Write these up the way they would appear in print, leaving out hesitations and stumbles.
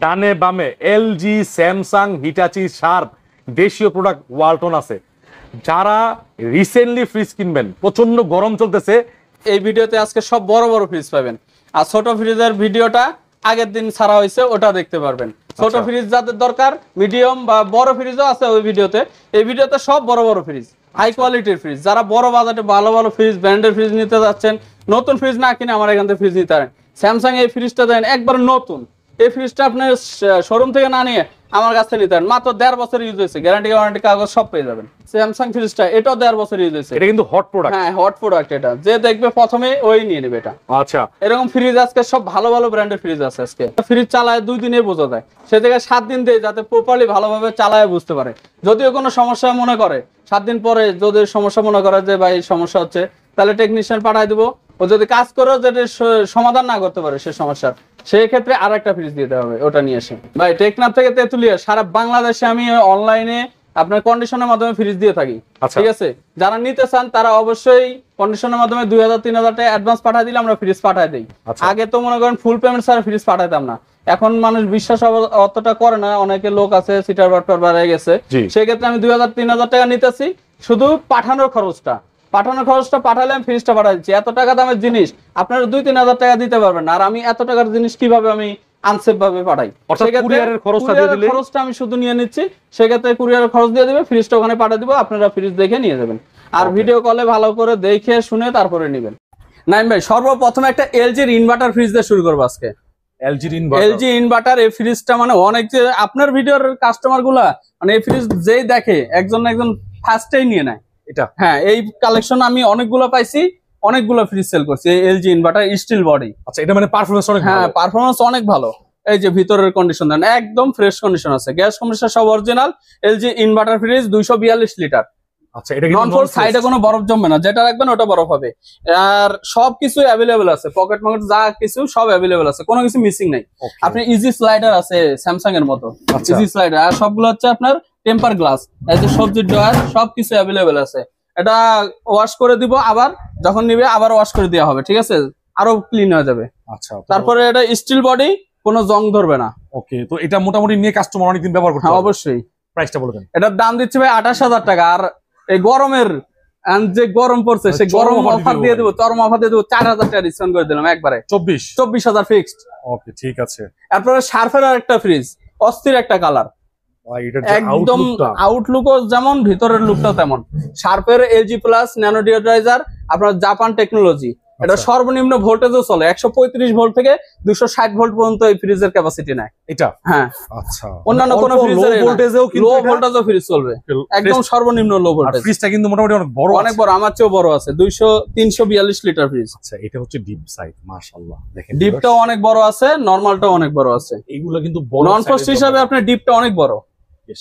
ডানে বামে LG, Samsung, Hitachi, sharp, দেশীয় প্রোডাক্ট ওয়ালটন আছে। যারা রিসেন্টলি ফ্রিজ কিনবেন, প্রচন্ড গরম চলতেছে, এই ভিডিওতে আজকে সব বড় বড় ফ্রিজ পাবেন। আর ছোট ফ্রিজের ভিডিওটা আগের দিন ছাড়া হয়েছে, ওটা দেখতে পারবেন। ছোট ফ্রিজ যাদের দরকার, মিডিয়াম বা বড় ফ্রিজও আছে ওই ভিডিওতে। এই ভিডিওতে সব বড় বড় ফ্রিজ, হাই কোয়ালিটির ফ্রিজ। যারা বড় বাজেটে ভালো ভালো ফ্রিজ, ব্র্যান্ডের ফ্রিজ নিতে যাচ্ছেন, নতুন ফ্রিজ না কিনে আমার এখান থেকে ফ্রিজ নিতে পারেন। স্যামসাং এই ফ্রিজটা দেন একবার নতুন, এই ফ্রিজটা আপনার শোরুম থেকে না নিয়ে আমার কাছ থেকে নিতে পারেন। মাত্র 1.5 বছর ইউজ হয়েছে, গ্যারান্টি ওয়ারেন্টি কাগজ সব পেয়ে যাবেন। স্যামসাং ফ্রিজটা এটাও 1.5 বছর ইউজ হয়েছে। এটা কিন্তু হট প্রোডাক্ট। হ্যাঁ, হট প্রোডাক্ট। এটা যে দেখবে প্রথমে ওই নিয়ে নেবে এটা। আচ্ছা, এরকম ফ্রিজ আজকে সব ভালো ভালো ব্র্যান্ডের ফ্রিজ আছে। আজকে ফ্রিজ চালায় 2 দিনে বোঝা যায়, সে জায়গায় 7 দিন দেয় যাতে প্রপারলি ভালোভাবে চালায় বুঝতে পারে। যদিও কোনো সমস্যা মনে করে 7 দিন পরে যদি সমস্যা মনে করে যে ভাই সমস্যা হচ্ছে, তাহলে টেকনিশিয়ান পাঠায় দিব। ও যদি কাজ করেও যদি সমাধান না করতে পারে সে সমস্যার, সেই ক্ষেত্রে আর একটা ফ্রিজ দিতে হবে, ওটা নিয়ে এসে। ভাই টেকনাফ থেকে তেতুলিয়া সারা বাংলাদেশে আমি অনলাইনে আপনার কন্ডিশনের মাধ্যমে ফ্রিজ দিয়ে থাকি। ঠিক আছে, যারা নিতে চান তারা অবশ্যই কন্ডিশনের মাধ্যমে 2000-3000 টাকা অ্যাডভান্স পাঠিয়ে দিলে আমরা ফ্রিজ পাঠিয়ে দিই। আগে তো মনে করেন ফুল পেমেন্ট ছাড়া ফ্রিজ পাঠাতাম না। এখন মানুষ বিশ্বাস অতটা করে না, অনেকে লোক আছে সিটার বাটপার বাড়ায় গেছে। সেই ক্ষেত্রে আমি 2000-3000 টাকা নিতেছি, শুধু পাঠানোর খরচটা পাঠালে আমি ফ্রিজটা পাঠাই দিচ্ছি। এত টাকা দামের জিনিস আপনারা 2-3000 টাকা দিতে পারবেন না, আর আমি এত টাকার জিনিস কিভাবে আমি আনসেফ ভাবে পাঠাই? কুরিয়ারের খরচটা আমি শুধু নিয়ে নিচ্ছি, সেক্ষেত্রে কুরিয়ারের খরচ দিয়ে দিবে, ফ্রিজটা ওখানে পাঠিয়ে দিব, আপনারা ফ্রিজ দেখে নিয়ে যাবেন। আর ভিডিও কলে ভালো করে দেখে শুনে তারপরে নেবেন। নাইম ভাই, সর্বপ্রথমে একটা এলজির ইনভার্টার ফ্রিজ দিয়ে শুরু করবো আজকে। এলজি ইনভার্টার এই ফ্রিজটা মানে অনেক, যে আপনার ভিডিওর কাস্টমার গুলা মানে এই ফ্রিজ যেই দেখে একজন ফার্স্টেই নিয়ে নেয় এটা। হ্যাঁ, এই কালেকশন আমি অনেকগুলো পাইছি, অনেকগুলো ফ্রিজ সেল করছি এলজি ইনভার্টার স্টিল বডি। আচ্ছা, এটা মানে পারফরম্যান্স অনেক ভালো। হ্যাঁ, পারফরম্যান্স অনেক ভালো। এই যে ভিতরের কন্ডিশন দেন একদম ফ্রেশ কন্ডিশন আছে, গ্যাস কম্প্রেসর সব original. LG inverter fridge 242 litre. আচ্ছা, এটা কিন্তু নন সাইডে কোনো বরফ জমবে না, যেটা রাখবেন ওটা বরফ হবে। আর সবকিছু অ্যাভেলেবেল আছে, পকেট যা কিছু সব অ্যাভেলেবেল আছে, কোনো কিছু মিসিং নাই। আপনি ইজি স্লাইডার আছে স্যামসাং এর মতো, ইজি স্লাইডার। আর সবগুলো হচ্ছে আপনার টেম্পার গ্লাস, এই যে সবজির ড্রয়ার সবকিছু অ্যাভেলেবেল আছে। এটা ওয়াশ করে দিব, আবার যখন নিবে আবার ওয়াশ করে দেওয়া হবে, ঠিক আছে, আরো ক্লিন হয়ে যাবে। আচ্ছা, তারপরে এটা স্টিল বডি, কোনো জং ধরবে না। ওকে, তো এটা মোটামুটি নিয়ে কাস্টমার অনেকদিন ব্যবহার করতে পারবে। অবশ্যই। প্রাইসটা বলে দেন। এটার দাম দিচ্ছে ভাই 28000 টাকা। আর এই গরমের যে গরম পড়ছে, সেই গরম অফার দিয়ে দেবো, চরম অফার দিয়ে দেবো, 4000 টাকা ডিসকাউন্ট করে দিলাম একবারে। 24000 ফিক্সড। ওকে, ঠিক আছে। তারপরে শার্পের আরেকটা ফ্রিজ, অস্থির একটা কালার, একদম আউটলুকও যেমন ভিতরের লুকটাও তেমন। শার্পের এলজি প্লাস ন্যানো ডিওড্রাইজার, আপনার জাপান টেকনোলজি। এটা সর্বনিম্ন ভোল্টেজও চলে, 135 ভোল্ট থেকে 260 ভোল্ট পর্যন্ত এই ফ্রিজের ক্যাপাসিটি নেয় এটা। হ্যাঁ, আচ্ছা, অন্যান্য কোনো ফ্রিজের লো ভোল্টেজও ফ্রিজ চলবে, একদম সর্বনিম্ন লো ভোল্টেজ। ফ্রিজটা কিন্তু মোটামুটি অনেক বড়, অনেক বড়, আমার চেয়েও বড় আছে, 342 লিটার ফ্রিজ। আচ্ছা, এটা হচ্ছে ডিপ সাইজ, মাশাআল্লাহ। দেখেন ডিপটাও অনেক বড় আছে, নরমালটাও অনেক বড় আছে। এগুলো কিন্তু বড় নন ফ্রস্ট হিসাবে আপনার ডিপটা অনেক বড়।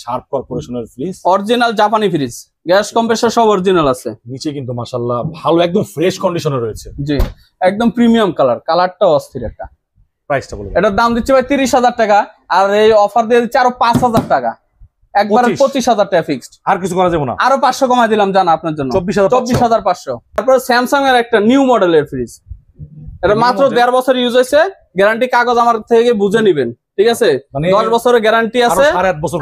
শার্প কর্পোরেশনের ফ্রিজ, অরিজিনাল জাপানি ফ্রিজ, গ্যাস কম্প্রেসর সব অরিজিনাল আছে। নিচে কিন্তু মাশাআল্লাহ ভালো একদম ফ্রেশ কন্ডিশনে রয়েছে। জি, একদম প্রিমিয়াম কালারটাও অস্থির একটা। প্রাইসটা বলুন। এটার দাম দিচ্ছে ভাই 30000 টাকা, আর এই অফার দিয়ে দিচ্ছে আরো 5000 টাকা, একবারে 25000 টাকা ফিক্সড। আর কিছু করা যাবে না, আরো 500 কমাই দিলাম জানা আপনার জন্য, 24500। তারপর স্যামসাং এর একটা নিউ মডেলের ফ্রিজ, এটা মাত্র 1.5 বছর ইউজ হয়েছে, গ্যারান্টি কাগজ আমার থেকে বুঝে নিবেন, ঠিক আছে। 10 বছরের গ্যারান্টি আছে,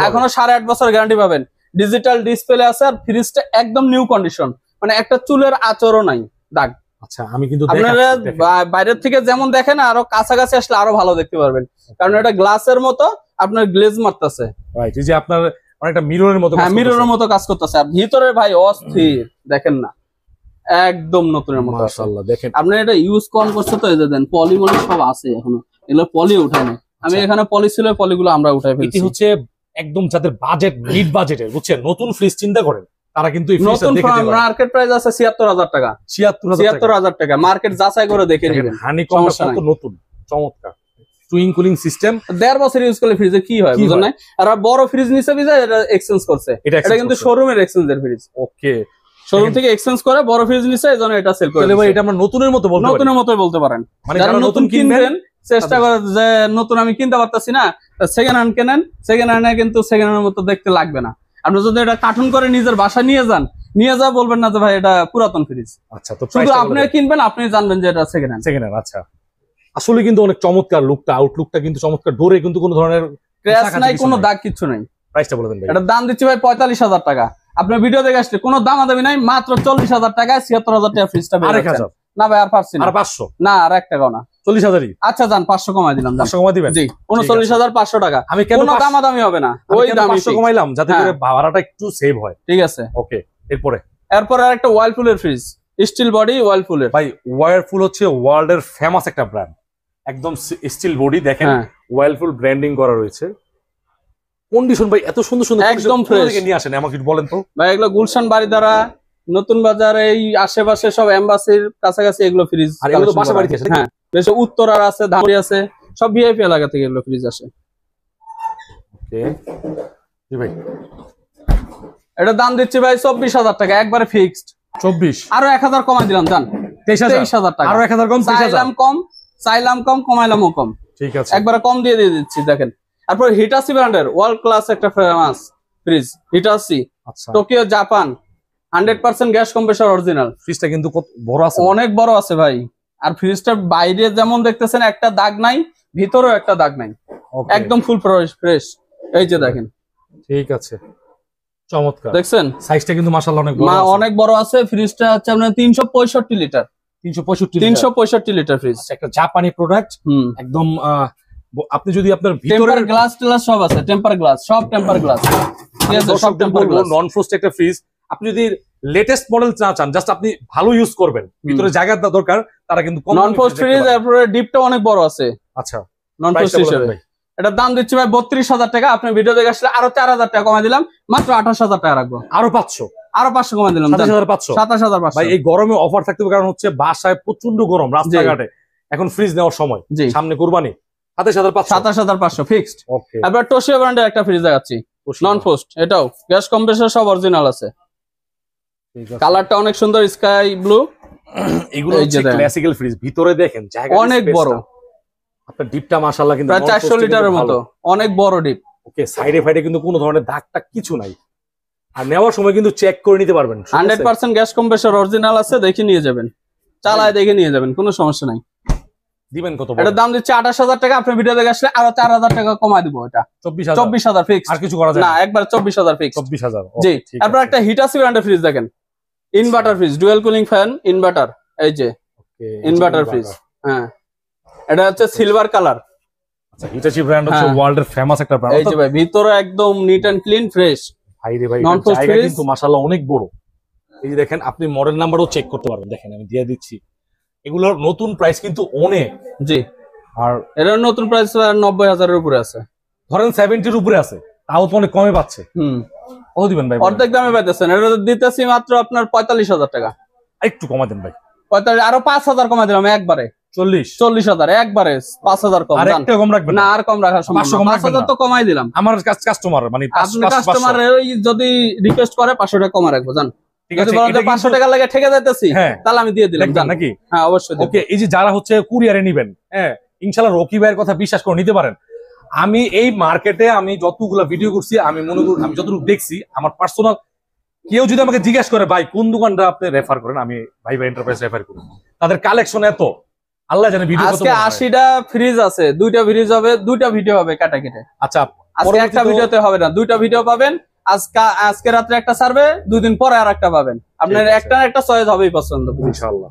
এখনো 8.5 বছর গ্যারান্টি পাবেন। ডিজিটাল ডিসপ্লে আছে, আর ফ্রিজটা একদম নিউ কন্ডিশন, মানে একটা চুলের আঁচড়ও নাই, দাগ। আচ্ছা, আমি কিন্তু আপনারা বাইরের থেকে যেমন দেখেন আরো কাছাকাছি আসলে আরো ভালো দেখতে পারবেন, কারণ এটা গ্লাসের মতো আপনার গ্লেজ মারতেছে। রাইট, এই যে আপনার অনেকটা মিররের মতো, হ্যাঁ, মিররের মতো কাজ করতেছে। আর ভিতরে ভাই অস্থির, দেখেন না, একদম নতুনের মতো। মাশাআল্লাহ, দেখেন আপনি এটা ইউজ কম করছে তো, এই যে দেন পলি মলি সব আছে এখনো, এগুলো পলি উঠায় না। আমি এখানে পলি ছিল, পলিগুলো আমরা উঠাই ফেলছি। এটি হচ্ছে একদম যাদের বাজেট মিড বাজেটের, বুঝছেন, নতুন ফ্রিজ চিন্তা করেন, তারা কিন্তু এই ফ্রিজটা দেখে দিতে পারে। মার্কেট প্রাইস আছে 76000 টাকা, 76000 টাকা। মার্কেট যাচাই করে দেখে নেবেন। হানিকম কত নতুন, চমৎকার টুইং কুলিং সিস্টেম। 1.5 বছর ইউজ করলে ফ্রিজে কি হয় বুঝেন না। আর বড় ফ্রিজ নিছে বিজা এটা এক্সচেঞ্জ করছে, এটা কিন্তু শোরুমের এক্সচেঞ্জের ফ্রিজ। ওকে, শোরুম থেকে এক্সচেঞ্জ করে বড় ফ্রিজ নিছে, এজন্য এটা সেল করে। তাহলে ভাই এটা আমরা নতুনের মতো বলতে পারি, নতুনের মতোই বলতে পারেন। মানে যারা নতুন কিনবেন চেষ্টা করে যে নতুন আমি কিনতে পারতাছি না, সেকেন্ড হ্যান্ড কেনেন। সেকেন্ড হ্যান্ডে কিন্তু সেকেন্ড হ্যান্ডের মতো দেখতে লাগবে না। আপনি যদি এটা কার্টুন করে নিজের বাসায় নিয়ে যান, বলবেন না যে ভাই এটা পুরাতন ফ্রিজ। আচ্ছা, তো শুধু আপনি কিনবেন, আপনি জানবেন যে এটা সেকেন্ড হ্যান্ড। আচ্ছা, আসলে কিন্তু অনেক চমৎকার লুকটা, আউটলুকটা কিন্তু চমৎকার। ডোরে কিন্তু কোনো ধরনের ক্র্যাশ নাই, কোনো দাগ কিছু নাই। প্রাইসটা বলে দেন ভাই। এটার দাম দিচ্ছি ভাই 45,000 টাকা। আপনার ভিডিও দেখে আসলে কোনো দামাদামি নাই, মাত্র 40,000 টাকায় 76,000 টাকা ফ্রিজটা পেয়ে যাচ্ছেন। না ভাই আর পারছি না। আর 500 না, আর 1 টাকাও না, 40,000ই। আচ্ছা যান 500 কমাই দিলাম। 500 কমাই দিবেন? জি, 39,500 টাকা। আমি কেন কোনো দামাদামি হবে না, ওই দামই 500 কমাইলাম যাতে করে ভাড়াটা একটু সেভ হয়। ঠিক আছে, ওকে। এরপরে আর একটা ওয়ার্লপুলের ফ্রিজ, স্টিল বডি ওয়ার্লপুলের। ভাই ওয়ারপুল হচ্ছে ওয়ার্ল্ডের ফেমাস একটা ব্র্যান্ড, একদম স্টিল বডি। দেখেন ওয়ারপুল ব্র্যান্ডিং করা রয়েছে। কন্ডিশন ভাই এত সুন্দর সুন্দর, একদম ফ্রেশ। নিয়ে আসেন আমাকে একটু বলেন তো ভাই। এগুলো গুলশান বাড়িধারা, নতুন বাজার, এই আশেপাশে সব এমবাসির কাছাকাছি এগুলো ফ্রিজ। আর এগুলো বাসা বাড়িতে আছে? হ্যাঁ, বেশ উত্তরার আছে, ধামরি আছে, সব ভিআইপি এলাকা থেকে এগুলো ফ্রিজ আসে। ওকে জি ভাই। এটা দাম দিচ্ছি ভাই 24,000 টাকা, একবারে ফিক্সড। 24, আরো 1,000 কমাই দিলাম, জান 23,000 টাকা। আরো 1000 কম, 23,000 চাইলাম কম, কমাইলামও কম। ঠিক আছে, একবারে কম দিয়ে দিচ্ছি। দেখেন, তারপর হিটাচি ব্র্যান্ডের ওয়ার্ল্ড ক্লাস একটা ফেমাস ফ্রিজ, হিটাচি, আচ্ছা। Tokyo Japan, 100% gas compressor original. ফ্রিজটা কিন্তু কত বড় আছে, অনেক বড় আছে ভাই। আর ফ্রিজটার বাইরে যেমন দেখতেছেন একটা দাগ নাই, ভিতরেও একটা দাগ নাই, একদম ফুল ফ্রেশ। এই যে দেখেন, ঠিক আছে, চমৎকার। দেখছেন সাইজটা কিন্তু মাশাআল্লাহ অনেক বড় আছে। অনেক বড় আছে। ফ্রিজটা হচ্ছে আপনার 365 লিটার। 365 লিটার ফ্রিজ, একটা জাপানি প্রোডাক্ট একদম। আপনি যদি আপনার ভিতরে গ্লাস টেলাস সব আছে, টেম্পার গ্লাস, সব টেম্পার গ্লাস, ঠিক আছে, সব টেম্পার গ্লাস। নন ফ্রস্ট একটা ফ্রিজ। আপনি যদি লেটেস্ট মডেল না চান, জাস্ট আপনি ভালো ইউজ করবেন, ভিতরে জায়গা দরকার, তারা কিন্তু নন ফ্রস্ট ফ্রিজ। তারপরে ডিপটা অনেক বড় আছে। আচ্ছা, নন ফ্রস্ট হিসেবে এটার দাম দিচ্ছি ভাই 32,000 টাকা। আপনি ভিডিও দেখে আসলে আরো 4,000 টাকা কমাই দিলাম, মাত্র 28,000 টাকা রাখবো। আরো 500, আরো 500 কমাই দিলাম, 27,500। ভাই এই গরমে অফার থাকতে হবে, কারণ হচ্ছে বাসায় প্রচন্ড গরম, রাস্তাঘাটে এখন ফ্রিজ নেওয়ার সময়, সামনে কুরবানি। 27,500 ফিক্সড। ওকে। এবার টোশিও ব্র্যান্ডের একটা ফ্রিজ দেখাচ্ছি, নন ফ্রস্ট। এটাও গ্যাস কম্প্রেসর সব অরিজিনাল আছে। কালারটা অনেক সুন্দর, স্কাই ব্লু। এগুলো হচ্ছে ক্লাসিক্যাল ফ্রিজ। ভিতরে দেখেন জায়গা অনেক বড়, আপনার ডিপটা মাশাআল্লাহ কিন্তু প্রায় 400 লিটারের মতো, অনেক বড় ডিপ। ওকে, সাইডে ফাইডে কিন্তু কোনো ধরনের দাগটা কিছু নাই। আর নেওয়ার সময় কিন্তু চেক করে নিতে পারবেন। 100% গ্যাস কম্প্রেসর অরিজিনাল আছে, দেখে নিয়ে যাবেন, চালায় দেখে নিয়ে যাবেন, কোনো সমস্যা নাই। দিবেন কত? এটার দাম দিচ্ছে 28,000 টাকা। আপনি ভিডিও দেখে আসলে আরো 4,000 টাকা কমাই দিব। এটা 24,000 ফিক্স। আর কিছু করা যায় না, একবার 24,000 ফিক্স। 24,000 জি। তারপর একটা হিটাচি ব্র্যান্ডের ফ্রিজ দেখেন, inverter fridge, dual cooling fan, inverter. এই যে ইনভার্টার ফ্রিজ। হ্যাঁ, এটা হচ্ছে সিলভার কালার। আচ্ছা, হিটাচি ব্র্যান্ড হচ্ছে ওয়ার্ল্ডের ফেমাস একটা ব্র্যান্ড। এই যে ভাই, ভিতরে একদম নিট এন্ড ক্লিন ফ্রেশ। ভাই রে ভাই, জায়গা কিন্তু মাশাআল্লাহ অনেক বড়। এই যে দেখেন, আপনি মডেল নাম্বারও চেক করতে পারবেন। দেখেন আমি দিয়ে দিচ্ছি, এগুলোর নতুন প্রাইস কিন্তু অনেক। জি। আর এর নতুন প্রাইস 90,000 এর উপরে আছে, ধরেন 70 এর উপরে আছে, তাও তো অনেক কমে পাচ্ছে। কত দিবেন ভাই? অর্ধেক দামে পাইতেছেন। এটা দিতেছি মাত্র আপনার 45,000 টাকা। একটু কমা দেন ভাই। 45, আরো 5,000 কমাই দিলাম একবারে। 40,000 একবারে, 5,000 কম। আর একটা কম রাখবেন না, আর কম রাখা সম্ভব না। 5,000 তো কমাই দিলাম। আমার কাস্টমার মানে কাস্টমার যদি রিকোয়েস্ট করে 500 টাকা কমা রাখবো, জান। ঠিক আছে, 500 টাকা লাগে ঠেকে যাইতেছি, তাহলে আমি দিয়ে দিলাম, জান নাকি? হ্যাঁ, অবশ্যই। ওকে। এই যে যারা হচ্ছে কুরিয়ারে নেবেন, হ্যাঁ, ইনশাআল্লাহ রকি ভাইয়ের কথা বিশ্বাস করে নিতে পারেন। আমি এই মার্কেটে আমি যতগুলো ভিডিও করছি, আমি মনে করি আমি যতটুকু দেখছি, আমার পার্সোনাল, কেউ যদি আমাকে জিজ্ঞেস করে ভাই কোন দোকানটা আপনি রেফার করেন, আমি ভাই এন্টারপ্রাইজ রেফার করি। তাদের কালেকশন এত, আল্লাহ জানে। ভিডিও আজকে 80টা ফ্রিজ আছে, 2টা ফ্রিজ হবে, 2টা ভিডিও হবে কাটা কেটে। আচ্ছা, আজকে একটা ভিডিওতে হবে না, 2টা ভিডিও পাবেন। আজকে রাত্রে একটা সার্ভে, 2 দিন পরে আর একটা পাবেন। আপনার একটা চয়েস হবেই পছন্দ, ইনশাআল্লাহ।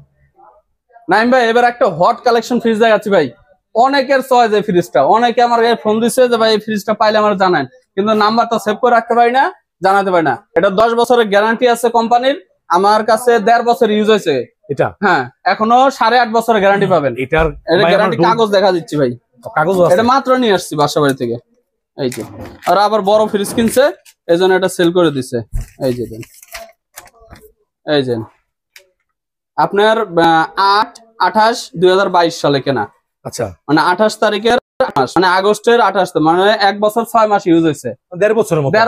নাইম ভাই, এবার একটা হট কালেকশন ফ্রিজ দেখাচ্ছি ভাই। অনেকের চয়েস এই ফ্রিজটা, অনেকে আমার ফোন দিচ্ছে যে ভাই এই ফ্রিজটা পাইলে আমার জানান, কিন্তু নাম্বারটা সেভ করে রাখতে পারি না, জানাতে পারি না। এটা 10 বছরের গ্যারান্টি আছে কোম্পানির। আমার কাছে 1.5 বছর ইউজ হয়েছে এটা। হ্যাঁ, এখনো 8.5 বছরের গ্যারান্টি পাবেন। এটার গ্যারান্টি কাগজ দেখা দিচ্ছি ভাই, কাগজ এটা মাত্র নিয়ে আসছি বাসা বাড়ি থেকে। এই যে, আর আবার বড় ফ্রিজ কিনছে, এই জন্য এটা সেল করে দিছে। এই যে দেন, এই যে আপনার 8/28/2022 সালে কেনা। আচ্ছা, মানে 28 তারিখের, মানে আগস্টের 28, মানে 1 বছর 6 মাস ইউজ হয়েছে। 1.5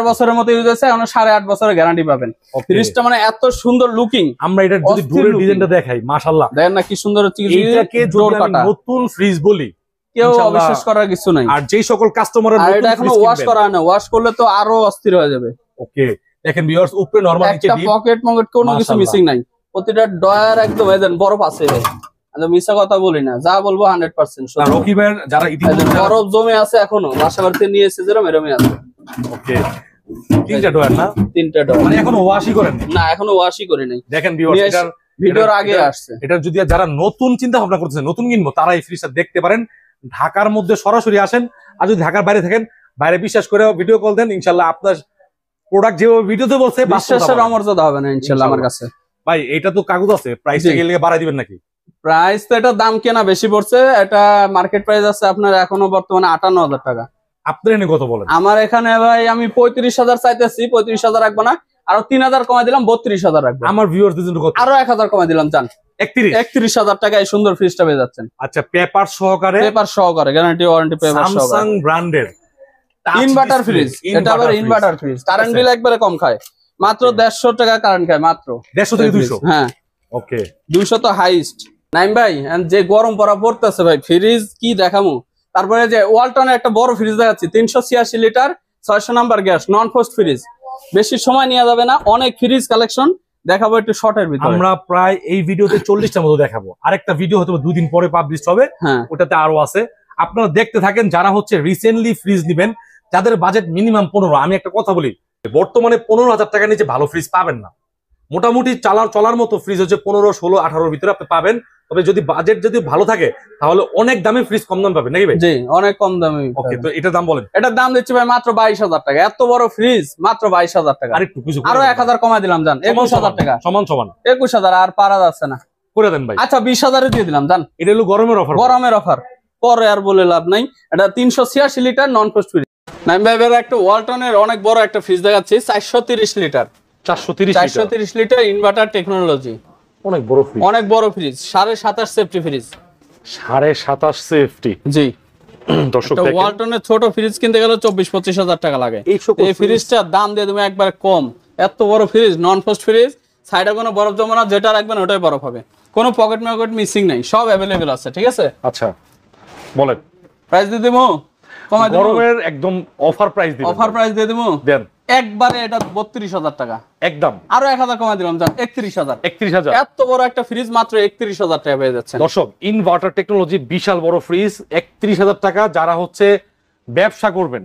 বছরের মতো ইউজ হয়েছে, এখন 8.5 বছরের গ্যারান্টি পাবেন। ফ্রিজটা মানে এত সুন্দর লুকিং। আমরা এটা যদি ডোরের ডিজাইনটা দেখাই, মাশাআল্লাহ দেখেন না কি সুন্দর হচ্ছে। এটাকে যদি আমি নতুন ফ্রিজ বলি, কেউ অবিশ্বাস করার কিছু নাই। আর যেই সকল কাস্টমারের নতুন ফ্রিজ এখনো ওয়াশ করা হয় না, ওয়াশ করলে তো আরো অস্থির হয়ে যাবে। ওকে, দেখেন ভিউয়ার্স, উপরে নরমাল, নিচে ডিপ, একটা পকেট কোনো কিছু মিসিং নাই। প্রতিটা ডয়ার একদম এদেন বরফ আছে ভাই। আমি মিথ্যা কথা বলি না, যা বলবো 100% সত্যি। রকি ভাইয়ের যারা ইতিমধ্যে বরফ জমে আছে এখনো, বাসা বাড়িতে নিয়ে এসে যেরকম এরকমই আছে। ওকে, 3টা ডয়ার না? 3টা ডয়ার, মানে এখনো ওয়াশই করেন না? এখনো ওয়াশই করি নাই। দেখেন ভিউয়ার্স, এটার ভিডিওর আগে আসছে। এটা যদি যারা নতুন চিন্তা ভাবনা করতেছে, নতুন কিনবো, তারা এই ফ্রিজটা দেখতে পারেন। ঢাকার মধ্যে সরাসরি আসেন, আর যদি ঢাকার বাইরে থাকেন, বাইরে বিশ্বাস করে ভিডিও কল দেন, ইনশাল্লাহ আপনার প্রোডাক্ট যেভাবে ভিডিওতে বলছে বিশ্বাসের অমর্যাদা হবে না ইনশাল্লাহ আমার কাছে। ভাই এটা তো কাগজ আছে, প্রাইসটা গেলে বাড়াই দিবেন নাকি? প্রাইস তো এটা দাম কেনা বেশি পড়ছে, এটা মার্কেট প্রাইস আছে আপনার এখনো বর্তমানে 58,000 টাকা। আপনার এনে কত বলেন? আমার এখানে ভাই আমি 35,000 চাইতেছি, 35,000 রাখবো না, আরো 3,000 কমাই দিলাম, 32,000 রাখবো। আমার ভিউয়ারদের জন্য কত? আরো 1,000 কমাই দিলাম, জান 31,000 টাকায় সুন্দর ফ্রিজটা পেয়ে যাচ্ছেন। আচ্ছা, পেপার সহকারে? পেপার সহকারে, গ্যারান্টি ওয়ারেন্টি পেপার সহকারে, স্যামসাং ব্র্যান্ডের ইনভার্টার ফ্রিজ। এটা আবার ইনভার্টার ফ্রিজ, কারেন্ট বিল একবারে কম খায়, মাত্র 150 টাকা কারেন্ট খায়, মাত্র 150 থেকে 200। হ্যাঁ ওকে, 200 তো হাইস্ট। নাইম ভাই যে গরম পড়া পড়তেছে ভাই, ফ্রিজ কি দেখামু। তারপরে যে ওয়ালটনের একটা বড় ফ্রিজ দেখাচ্ছি, 386 লিটার 600 নাম্বার গ্যাস, নন ফ্রস্ট ফ্রিজ। বেশি সময় নেওয়া যাবে না, অনেক ফ্রিজ কালেকশন দেখাবো একটু শর্টের ভিতরে। আমরা প্রায় এই ভিডিওতে 40টার মতো দেখাবো, আরেকটা ভিডিও হয়তো 2 দিন পরে পাবলিশ হবে, ওটাতে আরো আছে। আপনারা দেখতে থাকেন। যারা হচ্ছে রিসেন্টলি ফ্রিজ নিবেন, যাদের বাজেট মিনিমাম 15, আমি একটা কথা বলি, বর্তমানে 15,000 টাকার নিচে ভালো ফ্রিজ পাবেন না। মোটামুটি চলার মতো ফ্রিজ হচ্ছে 15, 16, 18 ভিতরে আপনি পাবেন। তবে যদি বাজেট যদি ভালো থাকে, তাহলে অনেক দামে ফ্রিজ কম দাম পাবেন নাকি ভাই? জি, অনেক কম দামে। ওকে, তো এটার দাম বলেন। এটার দাম দিচ্ছি ভাই মাত্র 22,000 টাকা। এত বড় ফ্রিজ মাত্র 22,000 টাকা। আরেকটু কিছু আরো 1,000 কমাই দিলাম, জান 21,000 টাকা। সমান 21,000 আর পারা যাচ্ছে না, করে দেন ভাই। আচ্ছা 20,000 দিয়ে দিলাম, জান। এটা হলো গরমের অফার, গরমের অফার, পরে আর বলে লাভ নাই। এটা 386 লিটার নন ফ্রস্ট ফ্রিজ। নাইম ভাই একটা ওয়ালটনের অনেক বড় একটা ফ্রিজ দেখাচ্ছি, 430 লিটার। 430 লিটার ইনভার্টার টেকনোলজি, অনেক বড় ফ্রিজ। অনেক বড় ফ্রিজ, 27.5 সেফটি ফ্রিজ। 27.5 সেফটি, জি। দর্শক দেখেন, ওয়ালটনের ছোট ফ্রিজ কিনতে গেলে 24-25,000 টাকা লাগে। এই ফ্রিজটার দাম দিয়ে তুমি একবার কম। এত বড় ফ্রিজ, নন ফ্রস্ট ফ্রিজ, সাইডে কোনো বরফ জমে না, যেটা রাখবেন ওটাই বরফ হবে, কোনো পকেট মিসিং নাই, সব অ্যাভেলেবেল আছে। ঠিক আছে, আচ্ছা বলেন। প্রাইস দিয়ে দেবো, কমাই দেবো, গরমের একদম অফার প্রাইস দিবেন। অফার প্রাইস দিয়ে দেবো, দেন একবারে। এটা 32,000 টাকা একদম। আরো 1,000 কমাই দিলাম, জান 31,000। 31,000, এত বড় একটা ফ্রিজ মাত্র 31,000 টাকা পেয়ে যাচ্ছে। দর্শক, ইনভার্টার টেকনোলজি, বিশাল বড় ফ্রিজ, 31,000 টাকা। যারা হচ্ছে ব্যবসা করবেন,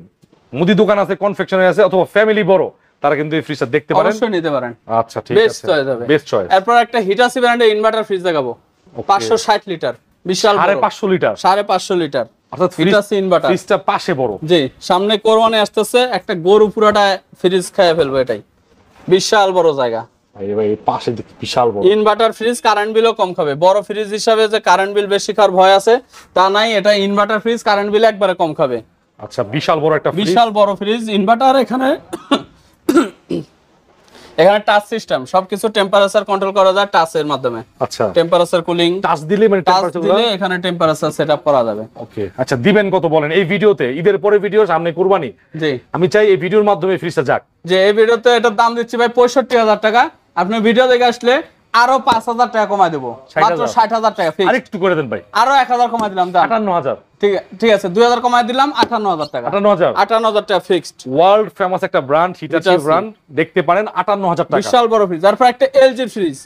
মুদি দোকান আছে, কনফেকশনারি আছে, অথবা ফ্যামিলি বড়, তারা কিন্তু এই ফ্রিজটা দেখতে পারেন, অবশ্যই নিতে পারেন। আচ্ছা ঠিক আছে, বেস্ট চয়েস হবে, বেস্ট চয়েস। এরপর একটা হিটাচি ব্র্যান্ডের ইনভার্টার ফ্রিজ দেখাবো, 560 লিটার, বিশাল 550 লিটার, 550 লিটার। অর্থাৎ হিটাচি ইনভার্টার, ফ্রিজটা পাশে বড়। জি, সামনে কোরবানি আসতেছে, একটা গরু পুরোটা ফ্রিজ খেয়ে ফেলবে, এটাই বিশাল বড় জায়গা। ভাই পাশে বিশাল বড় ইনভার্টার ফ্রিজ, কারেন্ট বিলও কম খাবে। বড় ফ্রিজ হিসাবে যে কারেন্ট বিল বেশি খাওয়ার ভয় আছে তা নাই, এটা ইনভার্টার ফ্রিজ, কারেন্ট বিল একবারে কম খাবে। আচ্ছা, বিশাল বড় একটা ফ্রিজ, বিশাল বড় ফ্রিজ ইনভার্টার। এখানে টাচ সিস্টেম, সবকিছু টেম্পারেচার কন্ট্রোল করা যায় টাচের মাধ্যমে। আচ্ছা, টেম্পারেচার কুলিং, টাচ দিলে মানে টেম্পারেচার দিলে এখানে টেম্পারেচার সেটআপ করা যাবে। ওকে, আচ্ছা দিবেন কত বলেন এই ভিডিওতে? ঈদের পরে ভিডিও, সামনে কুরবানি। জি, আমি চাই এই ভিডিওর মাধ্যমে ফ্রিজটা যাক। যে এই ভিডিওতে এটার দাম দিচ্ছি ভাই 65,000 টাকা। আপনি ভিডিও দেখে আসলে আরো 5,000 টাকা কমাই দেবো, মাত্র 60,000 টাকা ফিক্স। আরেকটু করে দেন ভাই, আরো 1,000 কমাই দিলাম, 58,000। ঠিক আছে, 2,000 কমাই দিলাম, 58,000 টাকা। 58,000 টাকা ফিক্সড। ওয়ার্ল্ড ফেমাস একটা ব্র্যান্ড, হিটাচি ব্র্যান্ড, দেখতে পারেন, 58,000 টাকা। বিশাল বড় ফ্রিজ। তারপর একটা এলজি ফ্রিজ,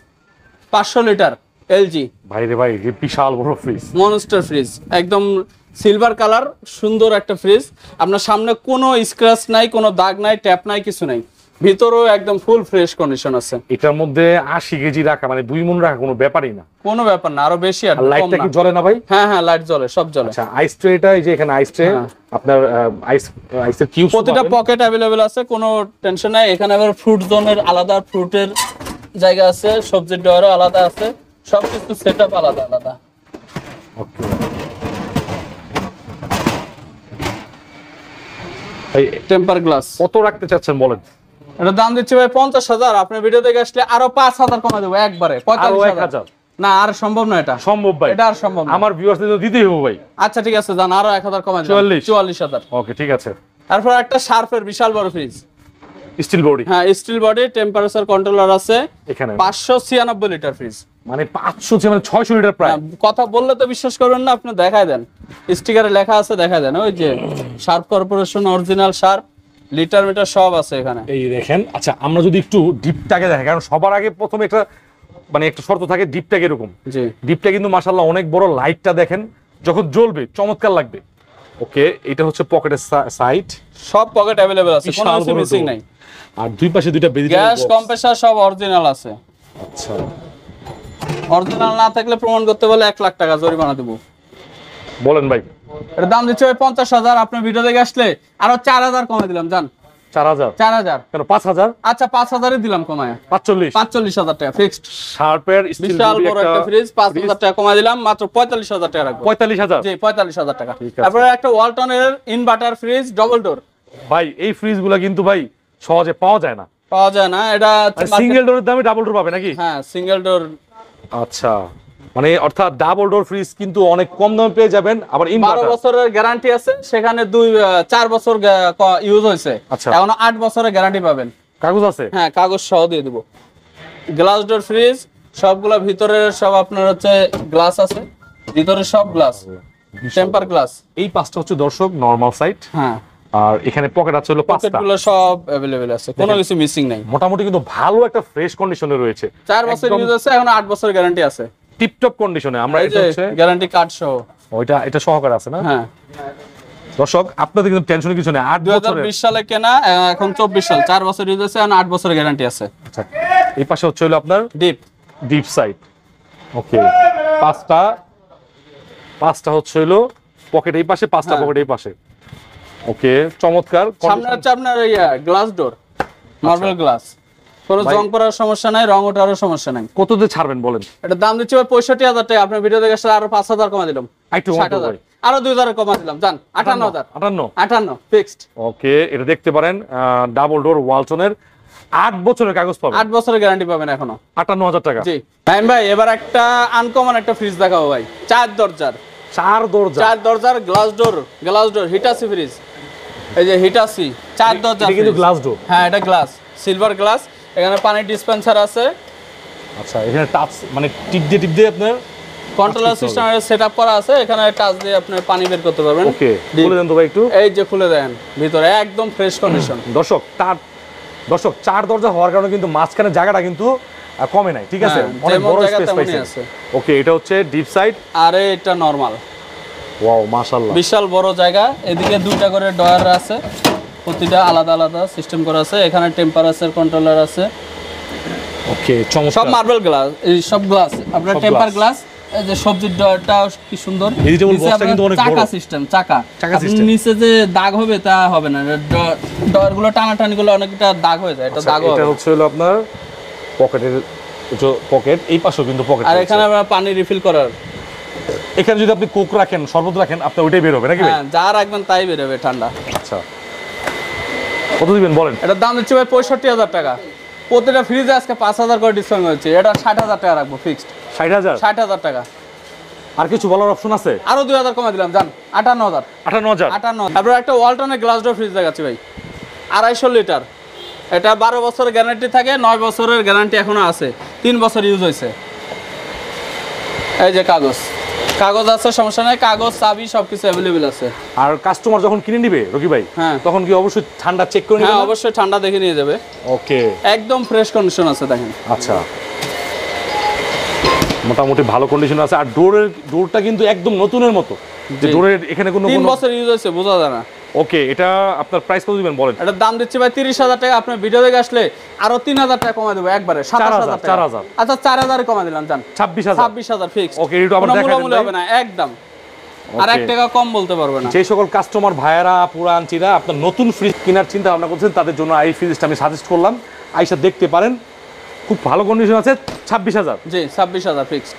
500 লিটার এলজি। ভাই রে ভাই, বিশাল বড় ফ্রিজ, মনস্টার ফ্রিজ, একদম সিলভার কালার, সুন্দর একটা ফ্রিজ। আপনার সামনে কোনো স্ক্র্যাচ নাই, কোনো দাগ নাই, ট্যাপ নাই, কিছু নাই। ভিতরেও একদম ফুল ফ্রেশ কন্ডিশন আছে। এটার মধ্যে 80 কেজি রাখা, মানে 2 মণ রাখা কোনো ব্যাপারই না। কোনো ব্যাপার না, আরো বেশি। আর লাইটটা কি জ্বলে না ভাই? হ্যাঁ হ্যাঁ, লাইট জ্বলে, সব জ্বলে। আচ্ছা, আইস ট্রেটা, এই যে এখানে আইস ট্রে, আপনার আইসের কিউব, প্রতিটা পকেট अवेलेबल আছে, কোনো টেনশন নাই। এখানে আবার ফ্রুট জোনের আলাদা, ফ্রুটের জায়গা আছে, সবজির ডয়ারও আলাদা আছে, সবকিছু সেটআপ আলাদা আলাদা। ওকে, এই টেম্পার গ্লাস কত রাখতে চাচ্ছেন বলেন? এটা দাম দিচ্ছি ভাই 50,000। আপনি ভিডিও দেখে আসলে আরো 5,000 কমা দেবো একবারে, 45,000। না, আর সম্ভব না, এটা সম্ভব ভাই, এটা আর সম্ভব না। আমার ভিউয়ারদের দিতেই হবে ভাই। আচ্ছা ঠিক আছে, জান আরো 1,000 কমা দিলাম, 44,000। ওকে ঠিক আছে। তারপর একটা শার্পের বিশাল বড় ফ্রিজ, স্টিল বডি। হ্যাঁ, স্টিল বডি, টেম্পারেচার কন্ট্রোলার আছে এখানে। 596 লিটার ফ্রিজ, মানে 500, মানে 600 লিটার প্রায়। কথা বললে তো বিশ্বাস করবেন না, আপনি দেখায় দেন, স্টিকারে লেখা আছে, দেখায় দেন। ওই যে Sharp corporation original Sharp, litre metre সব আছে এখানে, এই দেখেন। আচ্ছা, আমরা যদি একটু ডিপটাকে দেখি, কারণ সবার আগে প্রথমে একটা মানে একটা শর্ত থাকে ডিপটা এরকম, জি ডিপটা কিন্তু মাশাআল্লাহ অনেক বড়, লাইটটা দেখেন যখন জ্বলবে চমৎকার লাগবে। ওকে, এটা হচ্ছে পকেটের সাইড, সব পকেট अवेलेबल আছে, কোনো কিছু মিসিং নাই। আর দুই পাশে দুইটা ভেজিটেবল গ্যাস কম্প্রেসার সব অরিজিনাল আছে। আচ্ছা, অরিজিনাল না থাকলে প্রমাণ করতে বলে 1 লাখ টাকা জরিমানা দেব। বলেন ভাই। এর দাম দিচ্ছে ভাই 50,000, আপনি ভিডিও দেখে আসলে আরো 4000 কমে দিলাম জান। 4000 4000 কেন 5000? আচ্ছা 5000 এ দিলাম কমায়, 45 টাকা ফিক্সড। শার্পের স্টিল বিশাল বড় একটা ফ্রিজ 5000 টাকা কমায় দিলাম, মাত্র 45000 টাকা রাখবো। 45000? জি 45000 টাকা। ঠিক আছে। তারপরে একটা ওয়ালটনের ইনভার্টার ফ্রিজ ডাবল ডোর। ভাই এই ফ্রিজগুলো কিন্তু ভাই সহজে পাওয়া যায় না, পাওয়া যায় না, এটা সিঙ্গেল ডোরের দামে ডাবল ডোর পাবে নাকি? হ্যাঁ সিঙ্গেল ডোর। আচ্ছা, মানে অর্থাৎ ডাবল ডোর ফ্রিজ কিন্তু অনেক কম দামে পেয়ে যাবেন। আবার 12 ইনভার্টার বছরের গ্যারান্টি আছে, সেখানে 4 বছর ইউজ হয়েছে, আচ্ছা। এখন 8 বছরের গ্যারান্টি পাবেন। কাগজ আছে? হ্যাঁ কাগজ সহ দিয়ে দিব। গ্লাস ডোর ফ্রিজ সবগুলা ভিতরে সব আপনার হচ্ছে গ্লাস আছে, ভিতরে সব গ্লাস, টেম্পার গ্লাস। এই পাঁচটা হচ্ছে দর্শক নরমাল সাইড, হ্যাঁ আর এখানে পকেট আছে হলো পাঁচটা, পকেটগুলো সব अवेलेबल আছে, কোনো কিছু মিসিং নাই। মোটামুটি কিন্তু ভালো একটা ফ্রেশ কন্ডিশনে রয়েছে। 4 বছর ইউজ আছে, এখন 8 বছর গ্যারান্টি আছে, টিপটপ কন্ডিশনে। আমরা এই এটা যে হচ্ছে গ্যারান্টি কার্ড সহ। এটা সহকারে আছে না? হ্যাঁ দর্শক আপনাদের কিন্তু টেনশনের কিছু নেই, 8 বছরের। 2020 সালে কেনা, এখন 24 সাল, 4 বছর ইউজ আছে, এখন 8 বছরের গ্যারান্টি আছে। আচ্ছা, এই পাশে হচ্ছে হলো আপনার ডিপ সাইড। ওকে, পাঁচটা হচ্ছে হলো পকেট এই পাশে, পাঁচটা পকেট এই পাশে। ওকে, চমৎকার। সামনে হচ্ছে আপনার গ্লাস ডোর, মার্বেল গ্লাস, কোনো জং পড়ার সমস্যা নাই, রং ওঠারও সমস্যা নাই। কত দিয়ে ছাড়বেন বলেন? এটা দাম দিচ্ছি ভাই 65,000 টাকা, আপনার ভিডিও দেখে আসলে আরো 5000 কমা দিলাম, একটু 60,000 আরো 2000 কমা দিলাম জান, 58,000। 58 ফিক্সড। ওকে, এটা দেখতে পারেন ডাবল ডোর ওয়ালটনের, 8 বছরের কাগজ পাবেন, 8 বছরের গ্যারান্টি পাবেন এখনো। 58,000 টাকা। জি ভাই এবার একটা আনকমন একটা ফ্রিজ দেখাবো ভাই, 4 দরজার 4 দরজা গ্লাস ডোর হিটাসি ফ্রিজ। এই যে হিটাসি 4 দরজা, এটা কিন্তু গ্লাস ডোর। হ্যাঁ এটা গ্লাস, সিলভার গ্লাস, এখানে পানির ডিসপেন্সার আছে। আচ্ছা, এখানে টাচ মানে টিপ দিয়ে আপনার কন্ট্রোলার সিস্টেমের সেটআপ করা আছে, এখানে টাচ দিয়ে আপনি পানি বের করতে পারবেন। ওকে, খুলে দেন তো ভাই একটু। এই যে খুলে দেন, ভিতরে একদম ফ্রেশ কন্ডিশন। দর্শক 4 দরজা হওয়ার কারণে কিন্তু মাঝখানে জায়গাটা কিন্তু কমে নাই, ঠিক আছে, অনেক বড় স্পেস পাইছে। ওকে, এটা হচ্ছে ডিপ সাইড, আর এটা নরমাল। ওয়াও মাশাআল্লাহ, বিশাল বড় জায়গা, এদিকে দুইটা করে ডয়ার আছে, প্রতিটা আলাদা আলাদা সিস্টেম করা আছে, এখানে টেম্পারেচার কন্ট্রোলার আছে। ওকে, চমৎকার। সব মার্বেল গ্লাস, এই সব গ্লাস আপনার টেম্পার গ্লাস। এই যে সবজির ডয়ারটা কি সুন্দর, ভেজিটেবল বক্সটা কিন্তু অনেক বড়, চাকা সিস্টেম, চাকা সিস্টেম। নিচে যে দাগ হবে তা হবে না, ডয়ারগুলো টানাটানি গুলো অনেকটা দাগ হয়ে যায়, এটা দাগ হবে। এটা হচ্ছে হলো আপনার পকেটের পকেট, এই পাশেও কিন্তু পকেট, আর এখানে আমরা পানি রিফিল করার, এখানে যদি আপনি কোক রাখেন, শরবত রাখেন, আপনার ওইটাই বের হবে নাকি ভাই? হ্যাঁ যা রাখবেন তাই বের হবে ঠান্ডা। আচ্ছা, কত দিবেন বলেন? এটার দাম দিচ্ছি ভাই 65,000 টাকা, প্রতিটা ফ্রিজে আজকে 5000 করে ডিসকাউন্ট হচ্ছে, এটা 60,000 টাকা রাখবো ফিক্সড। 60,000 টাকা। আর কিছু বলার অপশন আছে? আরো 2000 কমে দিলাম জান, 58,000। 58,000। তারপর একটা ওয়ালটনের গ্লাস ডোর ফ্রিজ দেখাচ্ছি ভাই, 250 লিটার। এটা 12 বছরের গ্যারান্টি থাকে, 9 বছরের গ্যারান্টি এখনো আছে, 3 বছর ইউজ হয়েছে। এই যে কাগজ আছে, সমস্যা নাই, কাগজ চাবি সবকিছু অ্যাভেলেবল আছে। আর কাস্টমার যখন কিনে নিবে রকি ভাই, হ্যাঁ তখন কি অবশ্যই ঠান্ডা চেক করে নিবে? হ্যাঁ অবশ্যই ঠান্ডা দেখে নিয়ে যাবে। ওকে, একদম ফ্রেশ কন্ডিশন আছে দেখেন। আচ্ছা, মোটামুটি ভালো কন্ডিশন আছে। আর ডোরটা কিন্তু একদম নতুনের মতো, যে ডোরের এখানে কোনো 3 বছর ইউজ হয়েছে, বোঝা যায় না। ওকে, এটা আপনার প্রাইস কত দিবেন বলেন? এটার দাম দিচ্ছি ভাই 30,000 টাকা, আপনার ভিডিও দেখে আসলে আরো 3000 টাকা কমে দেবো একবারে, 27,000 টাকা। 4,000। আচ্ছা 4000 কমে দিলাম জান, 26,000 ফিক্স। ওকে, এটা আবার দেখাবেন মূল্য হবে না একদম, আর 1 টাকা কম বলতে পারবে না। যে সকল কাস্টমার ভাইয়ারা পুরান চিরা আপনার নতুন ফ্রিজ কেনার চিন্তা ভাবনা করছেন, তাদের জন্য এই ফ্রিজটা আমি সাজেস্ট করলাম, আইসা দেখতে পারেন, খুব ভালো কন্ডিশন আছে। 26,000? জি 26,000 ফিক্সড।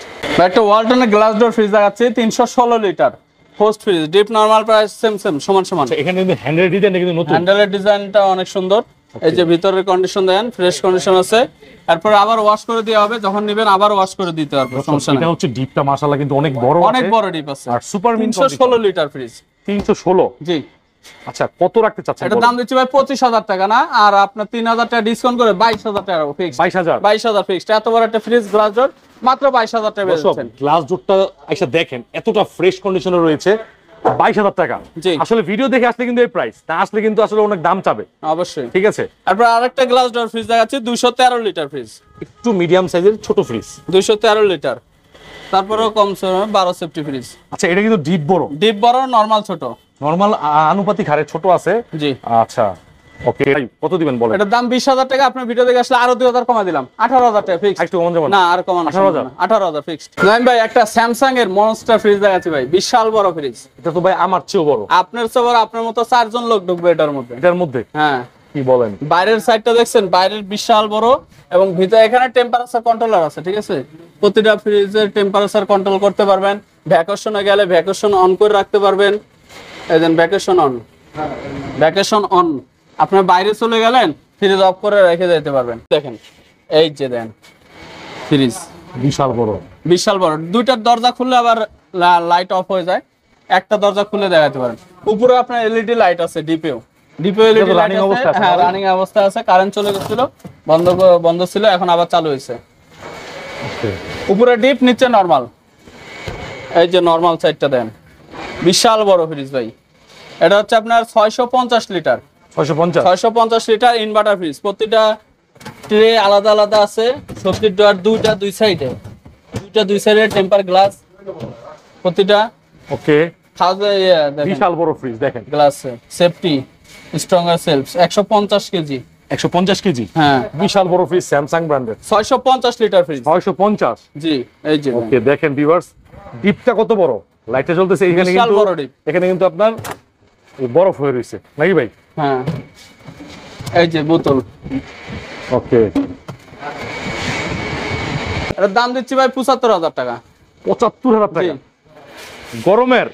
একটা ওয়ালটনের গ্লাস ডোর ফ্রিজ দেখাচ্ছি, 316 litre post fridge, deep normal price same সমান। এখানে কিন্তু হ্যান্ডেল ডিজাইন কিন্তু নতুন, হ্যান্ডেলের ডিজাইনটা অনেক সুন্দর। এই যে ভিতরের কন্ডিশন দেখেন, ফ্রেশ কন্ডিশন আছে। এরপর আবার ওয়াশ করে দেওয়া হবে, যখন নেবেন আবার ওয়াশ করে দিতে পারবে, সমস্যা নাই। এটা হচ্ছে ডিপটা মাশাআল্লাহ কিন্তু অনেক বড় আছে, অনেক বড় ডিপ আছে। আর সুপার মিন 316 লিটার ফ্রিজ। 316? জি। আচ্ছা, কত রাখতে চাচ্ছেন? এটা দাম দিচ্ছি ভাই 25,000 টাকা না, আর আপনার 3000 টাকা ডিসকাউন্ট করে 22,000 টাকা ফিক্স। 22,000 ফিক্স। এত বড় একটা ফ্রিজ গ্লাস ডোর মাত্র 22,000 টাকা বেচছেন। গ্লাস ডোরটা আইসা দেখেন, এতটা ফ্রেশ কন্ডিশনে রয়েছে, 22,000 টাকা। জি। আসলে ভিডিও দেখে আসলে কিন্তু এই প্রাইস, না আসলে কিন্তু আসলে অনেক দাম চাবে। অবশ্যই। ঠিক আছে, তারপর আরেকটা গ্লাস ডোর ফ্রিজ দেখাচ্ছি, 213 লিটার ফ্রিজ, একটু মিডিয়াম সাইজের ছোট ফ্রিজ, 213 লিটার। তারপরেও কম 12 সেফটি ফ্রিজ। আচ্ছা এটা কিন্তু ডিপ বড়, ডিপ বড়, নরমাল ছোট। নরমাল আনুপাতিক হারে ছোট আছে। জি। আচ্ছা ওকে, কত দিবেন বলেন? এটার দাম 20,000 টাকা, আপনার ভিডিও দেখে আসলে আরো 2,000 কমা দিলাম, 18,000 টাকা ফিক্সড। একটু কমান যাবেন? না আর কমানো 18,000? 18,000 ফিক্সড। নাইম ভাই একটা স্যামসাং এর মনস্টার ফ্রিজ দেখাচ্ছি ভাই, বিশাল বড় ফ্রিজ। এটা তো ভাই আমার চেয়েও বড়। আপনার চেয়ে বড়, আপনার মতো 4 জন লোক ঢুকবে এটার মধ্যে। এটার মধ্যে? হ্যাঁ। কি বলেন? বাইরের সাইডটা দেখছেন, বাইরের বিশাল বড়, এবং ভিতরে এখানে টেম্পারেচার কন্ট্রোলার আছে। ঠিক আছে, প্রতিটা ফ্রিজের টেম্পারেচার কন্ট্রোল করতে পারবেন। ভ্যাকেশনে গেলে ভ্যাকেশন অন করে রাখতে পারবেন। এই দেন ভ্যাকেশন অন, ভ্যাকেশন অন। আপনার বাইরে চলে গেলেন, ফ্রিজ অফ করে রেখে যেতে পারবেন। দেখেন এই যে দেন ফ্রিজ বিশাল বড়, বিশাল বড়। দুইটার দরজা খুললে আবার লাইট অফ হয়ে যায়, একটা দরজা খুলে দেখাতে পারেন। উপরে আপনার এলইডি লাইট আছে, ডিপিও এলইডি লাইট আছে। হ্যাঁ, রানিং অবস্থা আছে। কারেন্ট চলে গেছিল, বন্ধ ছিল, এখন আবার চালু হয়েছে। উপরে ডিপ, নিচে নরমাল। এই যে নরমাল সাইডটা দেন, বিশাল বড় ফ্রিজ ভাই। এটা হচ্ছে আপনার 650 লিটার, 650 লিটার ইনভার্টার ফ্রিজ। প্রতিটা ট্রে আলাদা আলাদা আছে, 70 ডোয়ার, দুই সাইডে টেম্পার গ্লাস প্রতিটা। ওকে, দেখেন বিশাল বড় ফ্রিজ, দেখেন glass safety, stronger self, 150 KG. 150 KG? হ্যাঁ, বিশাল বড় ফ্রিজ, স্যামসাং ব্র্যান্ডের, 650 লিটার ফ্রিজ। 650? জি, এই যে ওকে, দেখেন ভিউয়ার্স ডিপটা কত বড়, লাইটটা জ্বলতেছে এখানে, বিশাল কিন্তু বড় ডিপ। এখানে কিন্তু আপনার এই বরফ হয়ে রয়েছে নাকি ভাই? হ্যাঁ, এই যে বোতল। ওকে, এর দাম দিচ্ছি ভাই 75,000 টাকা। 75,000 টাকা? জি। গরমের,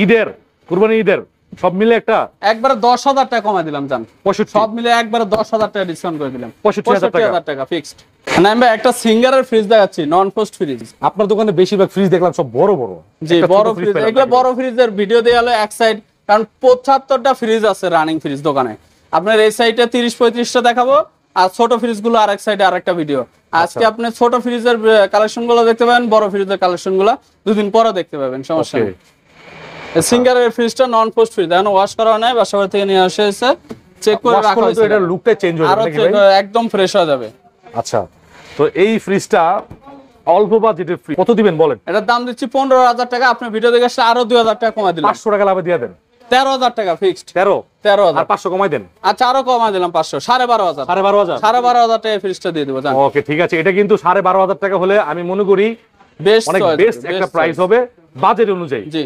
ঈদের, কুরবানি ঈদের সব মিলে একটা একবারে 10,000 টাকা কমাই দিলাম জান। 65? সব মিলে একবারে 10,000 টাকা ডিসকাউন্ট করে দিলাম। 65,000 টাকা ফিক্সড। নাইম ভাই একটা সিঙ্গারের ফ্রিজ দেখাচ্ছি, নন ফ্রস্ট ফ্রিজ। আপনার দোকানে বেশিরভাগ ফ্রিজ দেখলাম সব বড় বড়। জি, একটা বড় ছোট ফ্রিজ। পেলাম এগুলো নাকি? বড় ফ্রিজের ভিডিও দেয়া হলো এক সাইড, কারণ 75টা ফ্রিজ আছে রানিং ফ্রিজ দোকানে। আপনার এই সাইডে 30-35টা দেখাবো, আর ছোট ফ্রিজ গুলো আরেক সাইডে আরেকটা ভিডিও। আজকে আপনি ছোট ফ্রিজের কালেকশন গুলো দেখতে পাবেন, বড় ফ্রিজের কালেকশন গুলো দুদিন পরে দেখতে পাবেন, সমস্যা নেই। সিঙ্গারের ফ্রিজটা নন পোস্ট ফ্রিজ, এখন ওয়াশ করা নাই, বাসা বাড়ি থেকে নিয়ে আসা হয়েছে, চেক করে Wash রাখা করলে তো হয়েছে। এটার লুকটাই চেঞ্জ হয়ে যাবে নাকি ভাই? একদম ফ্রেশ হয়ে যাবে। আচ্ছা, তো এই ফ্রিজটা অল্প বাজেটের ফ্রিজ, কত দিবেন বলেন? এটার দাম দিচ্ছি 15,000 টাকা। আপনি ভিডিও দেখে আসলে আরো 2,000 টাকা কমাই দিলাম, 500 টাকা লাভে দিয়ে দেন। 13,000 টাকা ফিক্সড। 13 আর 500 কমাই দেন। আচ্ছা, আরো কমাই দিলাম 500, 12,500। 12,500? 12,500 টাকা ফ্রিজটা দিয়ে দেবো জান। ওকে, ঠিক আছে। এটা কিন্তু 12,500 টাকা হলে আমি মনে করি বেস্ট অনেক বেস্ট একটা প্রাইস হবে বাজেট অনুযায়ী। জি।